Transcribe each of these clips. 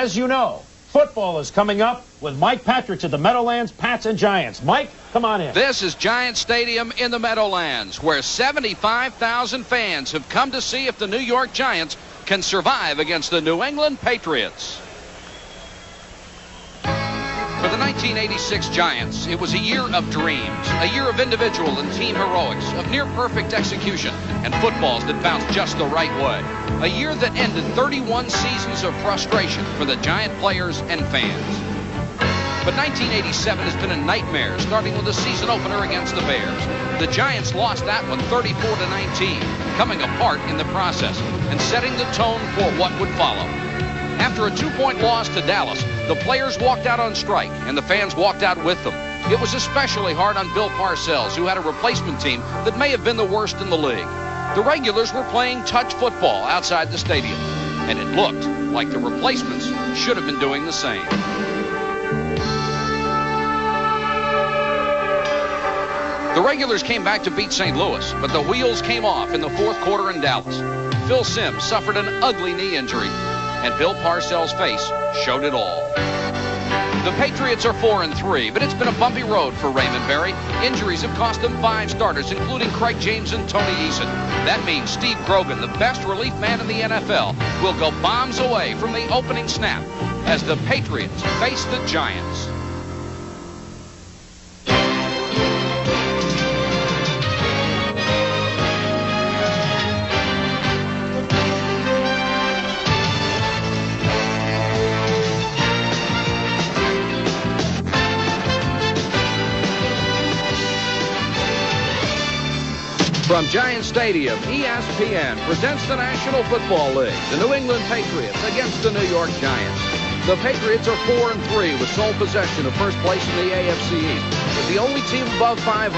As you know, football is coming up with Mike Patriots at the Meadowlands, Pats and Giants. Mike, come on in. This is Giant Stadium in the Meadowlands, where 75,000 fans have come to see if the New York Giants can survive against the New England Patriots. For the 1986 Giants, it was a year of dreams, a year of individual and team heroics, of near-perfect execution, and footballs that bounced just the right way. A year that ended 31 seasons of frustration for the Giant players and fans. But 1987 has been a nightmare, starting with the season opener against the Bears. The Giants lost that one 34-19, coming apart in the process and setting the tone for what would follow. After a 2-point loss to Dallas, the players walked out on strike, and the fans walked out with them. It was especially hard on Bill Parcells, who had a replacement team that may have been the worst in the league. The regulars were playing touch football outside the stadium, and it looked like the replacements should have been doing the same. The regulars came back to beat St. Louis, but the wheels came off in the fourth quarter in Dallas. Phil Simms suffered an ugly knee injury, and Bill Parcells' face showed it all. The Patriots are 4-3, but it's been a bumpy road for Raymond Berry. Injuries have cost them 5 starters, including Craig James and Tony Eason. That means Steve Grogan, the best relief man in the NFL, will go bombs away from the opening snap as the Patriots face the Giants. From Giant Stadium, ESPN presents the National Football League. The New England Patriots against the New York Giants. The Patriots are 4-3 with sole possession of first place in the AFC East. They're the only team above 500.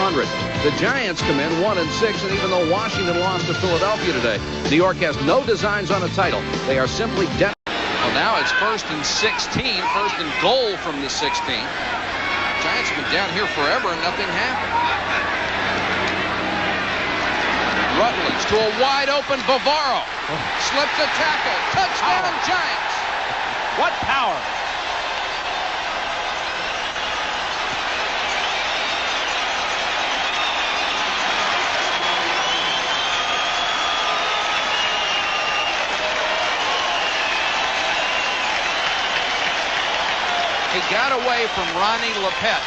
The Giants come in 1-6, and even though Washington lost to Philadelphia today, New York has no designs on a title. They are simply dead. Well, now it's 1st and 16, 1st and goal from the 16. Giants have been down here forever and nothing happened. Rutledge to a wide-open Bavaro. Slipped the tackle. Touchdown, Giants. What power. He got away from Ronnie Lepet.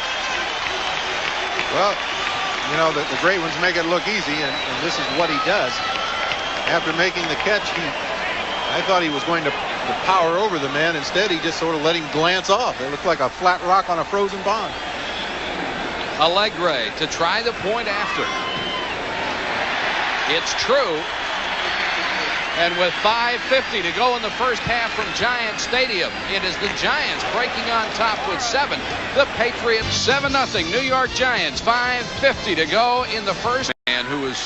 Well, you know, the great ones make it look easy, and this is what he does. After making the catch, I thought he was going to power over the man. Instead, he just sort of let him glance off. It looked like a flat rock on a frozen pond. Allegre to try the point after. It's true. And with 5:50 to go in the first half from Giant Stadium, it is the Giants breaking on top with 7. The Patriots 7-0. New York Giants 5:50 to go in the first. Man who is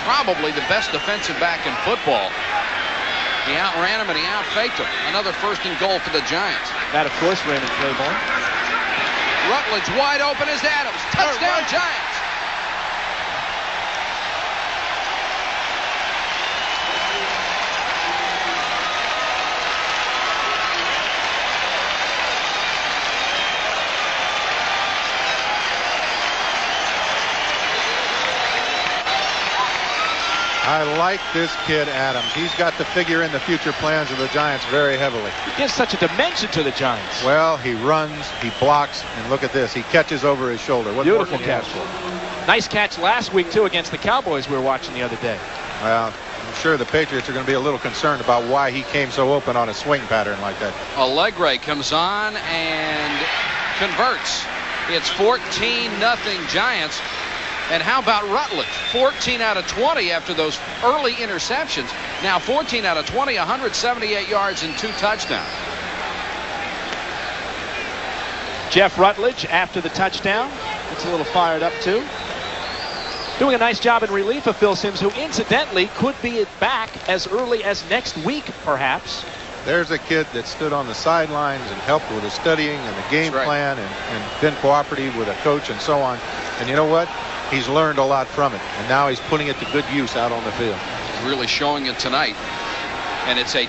probably the best defensive back in football. He outran him and he outfaked him. Another 1st and goal for the Giants. That, of course, Raymond Claiborne. Rutledge wide open as Adams. Touchdown, Giants. I like this kid, Adams. He's got to figure in the future plans of the Giants very heavily. He gives such a dimension to the Giants. Well, he runs, he blocks, and look at this. He catches over his shoulder. What beautiful catch. Nice catch last week, too, against the Cowboys we were watching the other day. Well, I'm sure the Patriots are going to be a little concerned about why he came so open on a swing pattern like that. Allegre comes on and converts. It's 14-0 Giants. And how about Rutledge? 14 out of 20 after those early interceptions. Now 14 out of 20, 178 yards and 2 touchdowns. Jeff Rutledge, after the touchdown, gets a little fired up, too. Doing a nice job in relief of Phil Simms, who incidentally could be back as early as next week, perhaps. There's a kid that stood on the sidelines and helped with the studying and the game plan and been cooperative with a coach and so on. And you know what? He's learned a lot from it, and now he's putting it to good use out on the field. Really showing it tonight, and it's a